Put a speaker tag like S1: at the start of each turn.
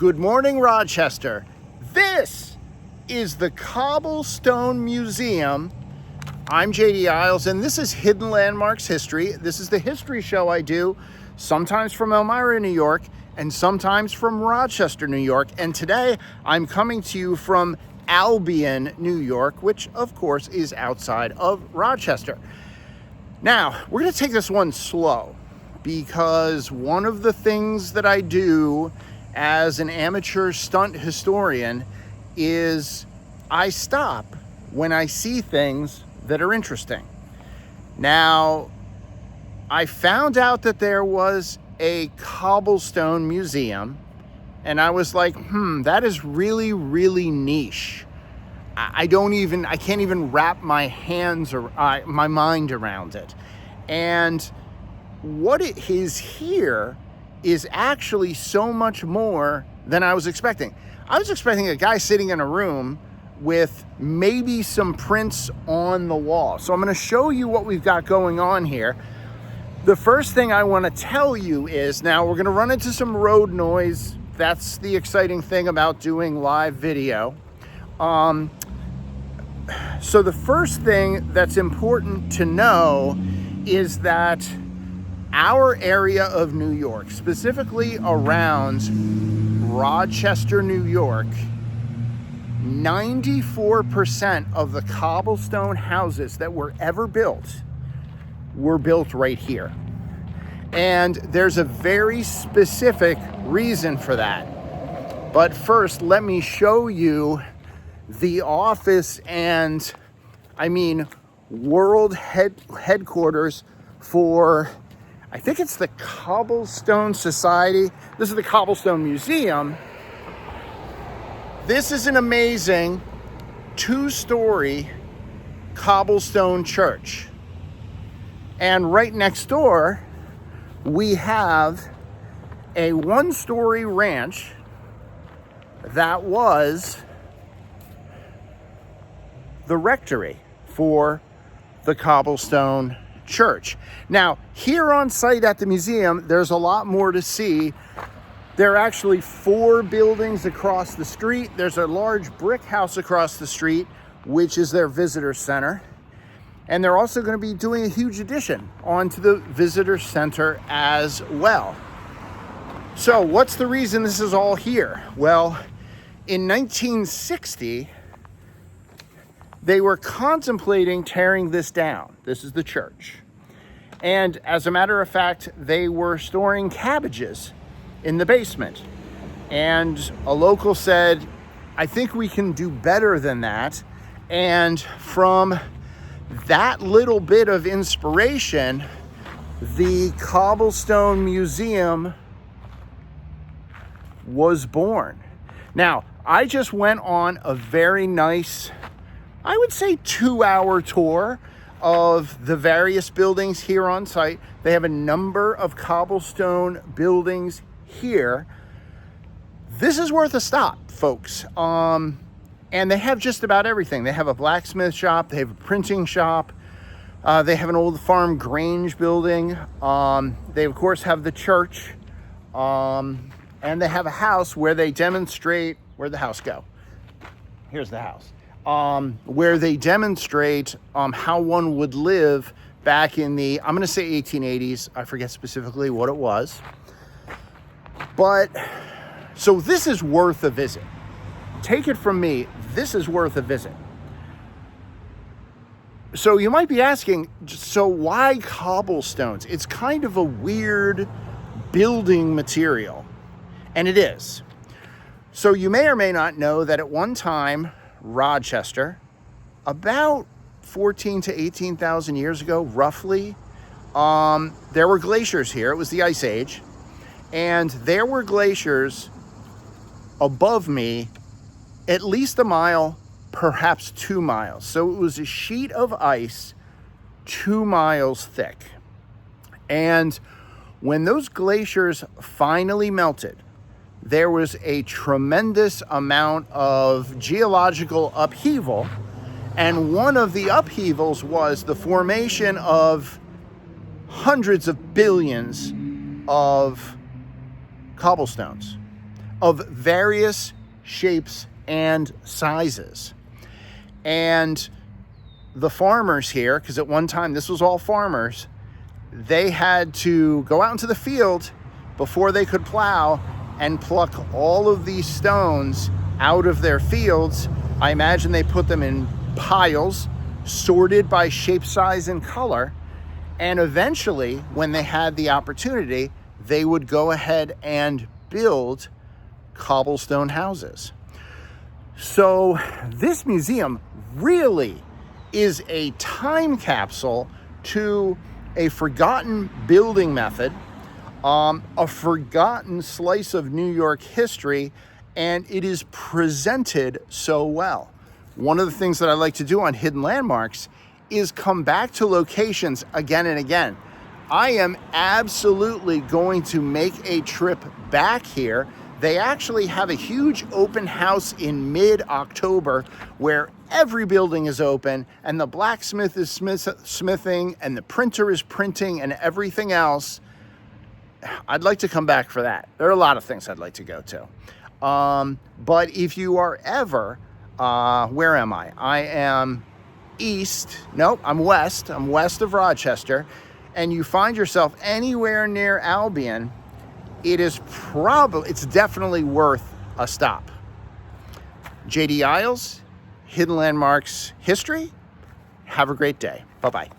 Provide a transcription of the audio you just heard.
S1: Good morning, Rochester. This is the Cobblestone Museum. I'm JD Isles, and this is Hidden Landmarks History. This is the history show I do, sometimes from Elmira, New York, and sometimes from Rochester, New York. And today, I'm coming to you from Albion, New York, which, of course, is outside of Rochester. Now, we're going to take this one slow, because one of the things that I do as an amateur stunt historian is I stop when I see things that are interesting. Now, I found out that there was a cobblestone museum, and I was like, that is really, really niche. I can't even wrap my my mind around it. And what it is here is actually so much more than I was expecting. I was expecting a guy sitting in a room with maybe some prints on the wall. So I'm going to show you what we've got going on here. The first thing I want to tell you is, now we're going to run into some road noise. That's the exciting thing about doing live video. So the first thing that's important to know is that our area of New York, specifically around Rochester, New York, 94% of the cobblestone houses that were ever built were built right here. And there's a very specific reason for that. But first, let me show you the office and, world headquarters for, I think it's the Cobblestone Society. This is the Cobblestone Museum. This is an amazing 2-story cobblestone church. And right next door, we have a 1-story ranch that was the rectory for the Cobblestone Church. Now, here on site at the museum, there's a lot more to see. There are actually 4 buildings across the street. There's a large brick house across the street, which is their visitor center. And they're also going to be doing a huge addition onto the visitor center as well. So what's the reason this is all here? Well, in 1960, they were contemplating tearing this down. This is the church. And as a matter of fact, they were storing cabbages in the basement. And a local said, I think we can do better than that. And from that little bit of inspiration, the Cobblestone Museum was born. Now, I just went on a very nice, I would say 2-hour tour of the various buildings here on site. They have a number of cobblestone buildings here. This is worth a stop, folks. And they have just about everything. They have a blacksmith shop. They have a printing shop. They have an old farm grange building. They, of course, have the church. And they have a house where they demonstrate, where'd the house go? Here's the house. Where they demonstrate how one would live back in the, I'm going to say 1880s. I forget specifically what it was. But, so this is worth a visit. Take it from me, this is worth a visit. So you might be asking, so why cobblestones? It's kind of a weird building material. And it is. So you may or may not know that at one time, Rochester, about 14 to 18,000 years ago, roughly, there were glaciers here. It was the Ice Age. And there were glaciers above me at least a mile, perhaps 2 miles. So it was a sheet of ice 2 miles thick. And when those glaciers finally melted, there was a tremendous amount of geological upheaval. And one of the upheavals was the formation of hundreds of billions of cobblestones. of various shapes and sizes. And the farmers here, because at one time this was all farmers, they had to go out into the field before they could plow and pluck all of these stones out of their fields. I imagine they put them in piles, sorted by shape, size, and color. And eventually, when they had the opportunity, they would go ahead and build cobblestone houses. So this museum really is a time capsule to a forgotten building method, a forgotten slice of New York history, and it is presented so well. One of the things that I like to do on Hidden Landmarks is come back to locations again and again. I am absolutely going to make a trip back here. They actually have a huge open house in mid-October where every building is open and the blacksmith is smithing and the printer is printing and everything else. I'd like to come back for that. There are a lot of things I'd like to go to. But if you are ever, where am I? I am I'm west of Rochester, and you find yourself anywhere near Albion, it's definitely worth a stop. JD Isles, Hidden Landmarks History. Have a great day. Bye-bye.